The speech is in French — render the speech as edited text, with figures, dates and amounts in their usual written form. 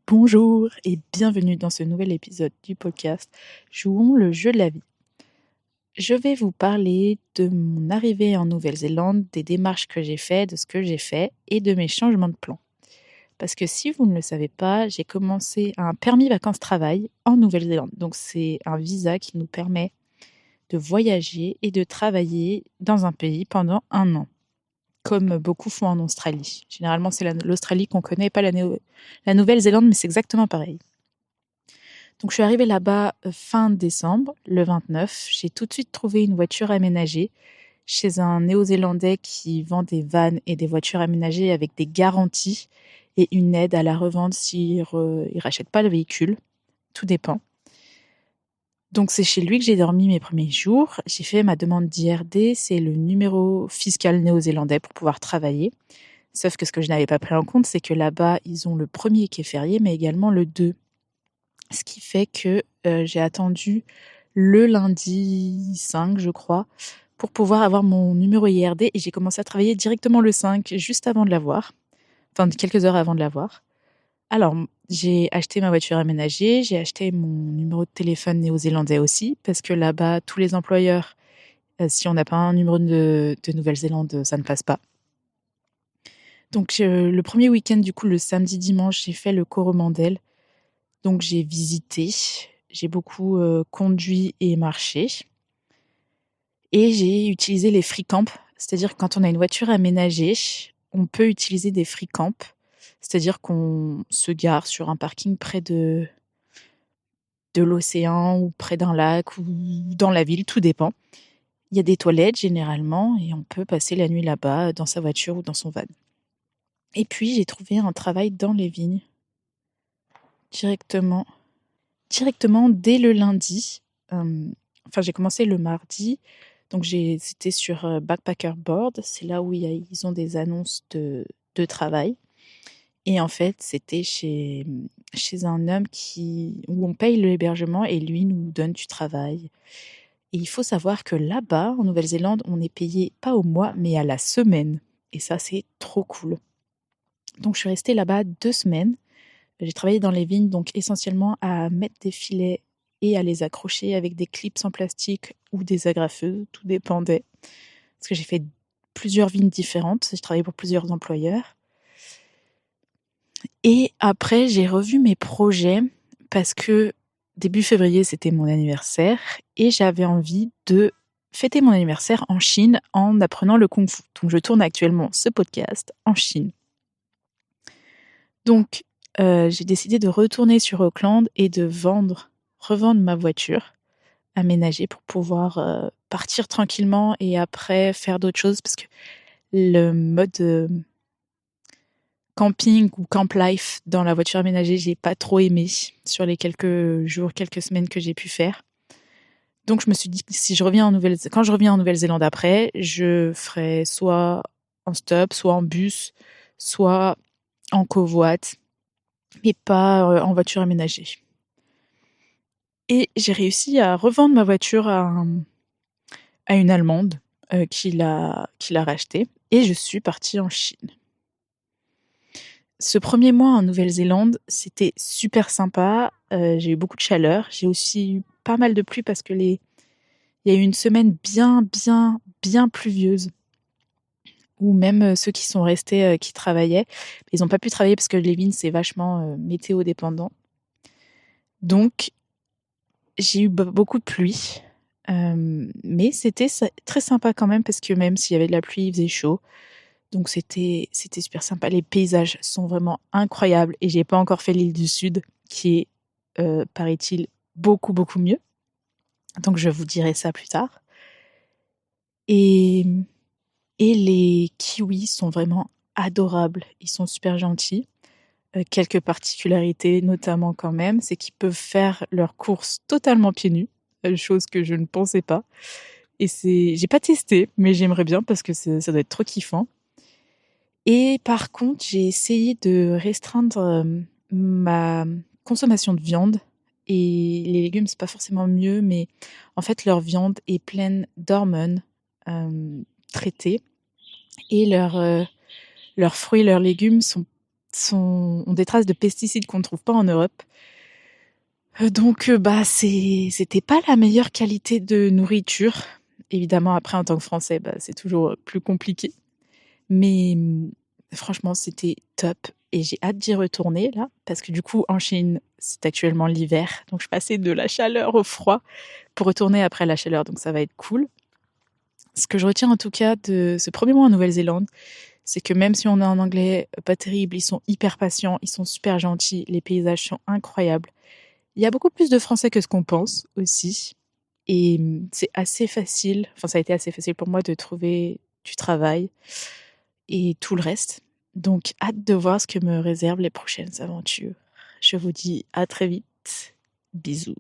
Bonjour et bienvenue dans ce nouvel épisode du podcast Jouons le jeu de la vie. Je vais vous parler de mon arrivée en Nouvelle-Zélande, des démarches que j'ai faites, de ce que j'ai fait et de mes changements de plan. Parce que si vous ne le savez pas, j'ai commencé un permis vacances-travail en Nouvelle-Zélande. Donc c'est un visa qui nous permet de voyager et de travailler dans un pays pendant 1 an, comme beaucoup font en Australie. Généralement, c'est l'Australie qu'on connaît, pas la Nouvelle-Zélande, mais c'est exactement pareil. Donc, je suis arrivée là-bas fin décembre, le 29. J'ai tout de suite trouvé une voiture aménagée chez un Néo-Zélandais qui vend des vannes et des voitures aménagées avec des garanties et une aide à la revente s'il ne rachète pas le véhicule. Tout dépend. Donc, c'est chez lui que j'ai dormi mes premiers jours. J'ai fait ma demande d'IRD, c'est le numéro fiscal néo-zélandais pour pouvoir travailler. Sauf que ce que je n'avais pas pris en compte, c'est que là-bas, ils ont le premier qui est férié, mais également le 2. Ce qui fait que j'ai attendu le lundi 5, je crois, pour pouvoir avoir mon numéro IRD et j'ai commencé à travailler directement le 5, juste avant de l'avoir, enfin quelques heures avant de l'avoir. Alors, j'ai acheté ma voiture aménagée, j'ai acheté mon numéro de téléphone néo-zélandais aussi, parce que là-bas, tous les employeurs, si on n'a pas un numéro de Nouvelle-Zélande, ça ne passe pas. Donc, le premier week-end, du coup, le samedi, dimanche, j'ai fait le Coromandel. Donc j'ai visité, j'ai beaucoup conduit et marché. Et j'ai utilisé les free camps, c'est-à-dire que quand on a une voiture aménagée, on peut utiliser des free camps, c'est-à-dire qu'on se gare sur un parking près de l'océan ou près d'un lac ou dans la ville, tout dépend. Il y a des toilettes généralement et on peut passer la nuit là-bas dans sa voiture ou dans son van. Et puis j'ai trouvé un travail dans les vignes directement dès le lundi. Enfin, j'ai commencé le mardi, donc c'était sur Backpacker Board, c'est là où ils ont des annonces de travail. Et en fait, c'était chez un homme où on paye l'hébergement et lui nous donne du travail. Et il faut savoir que là-bas, en Nouvelle-Zélande, on est payé pas au mois, mais à la semaine. Et ça, c'est trop cool. Donc, je suis restée là-bas 2 semaines. J'ai travaillé dans les vignes, donc essentiellement à mettre des filets et à les accrocher avec des clips en plastique ou des agrafeuses, tout dépendait. Parce que j'ai fait plusieurs vignes différentes, j'ai travaillé pour plusieurs employeurs. Et après, j'ai revu mes projets parce que début février, c'était mon anniversaire et j'avais envie de fêter mon anniversaire en Chine en apprenant le Kung Fu. Donc, je tourne actuellement ce podcast en Chine. Donc, j'ai décidé de retourner sur Auckland et de revendre ma voiture aménagée pour pouvoir partir tranquillement et après faire d'autres choses parce que le mode camping ou camp life dans la voiture aménagée, j'ai pas trop aimé sur les quelques jours, quelques semaines que j'ai pu faire. Donc je me suis dit que quand je reviens en Nouvelle-Zélande après, je ferai soit en stop, soit en bus, soit en covoit, mais pas en voiture aménagée. Et j'ai réussi à revendre ma voiture à une Allemande qui l'a rachetée et je suis partie en Chine. Ce premier mois en Nouvelle-Zélande, c'était super sympa. J'ai eu beaucoup de chaleur. J'ai aussi eu pas mal de pluie parce que il y a eu une semaine bien pluvieuse où même ceux qui sont restés, qui travaillaient, ils n'ont pas pu travailler parce que les vignes, c'est vachement météo dépendant. Donc, j'ai eu beaucoup de pluie. Mais c'était très sympa quand même parce que même s'il y avait de la pluie, il faisait chaud. Donc c'était super sympa. Les paysages sont vraiment incroyables et j'ai pas encore fait l'île du Sud qui est, paraît-il, beaucoup mieux. Donc je vous dirai ça plus tard. Et les kiwis sont vraiment adorables. Ils sont super gentils. Quelques particularités notamment quand même, c'est qu'ils peuvent faire leurs courses totalement pieds nus, chose que je ne pensais pas. Et j'ai pas testé, mais j'aimerais bien parce que ça doit être trop kiffant. Et par contre, j'ai essayé de restreindre ma consommation de viande. Et les légumes, c'est pas forcément mieux, mais en fait, leur viande est pleine d'hormones traitées. Et leurs fruits, leurs légumes ont des traces de pesticides qu'on ne trouve pas en Europe. Donc c'était pas la meilleure qualité de nourriture. Évidemment, après en tant que Français, c'est toujours plus compliqué. Mais franchement, c'était top et j'ai hâte d'y retourner là, parce que du coup, en Chine, c'est actuellement l'hiver, donc je passais de la chaleur au froid pour retourner après la chaleur, donc ça va être cool. Ce que je retiens en tout cas de ce premier mois en Nouvelle-Zélande, c'est que même si on a un anglais pas terrible, ils sont hyper patients, ils sont super gentils, les paysages sont incroyables. Il y a beaucoup plus de Français que ce qu'on pense aussi. Et c'est assez facile, enfin ça a été assez facile pour moi de trouver du travail et tout le reste. Donc hâte de voir ce que me réservent les prochaines aventures. Je vous dis à très vite. Bisous.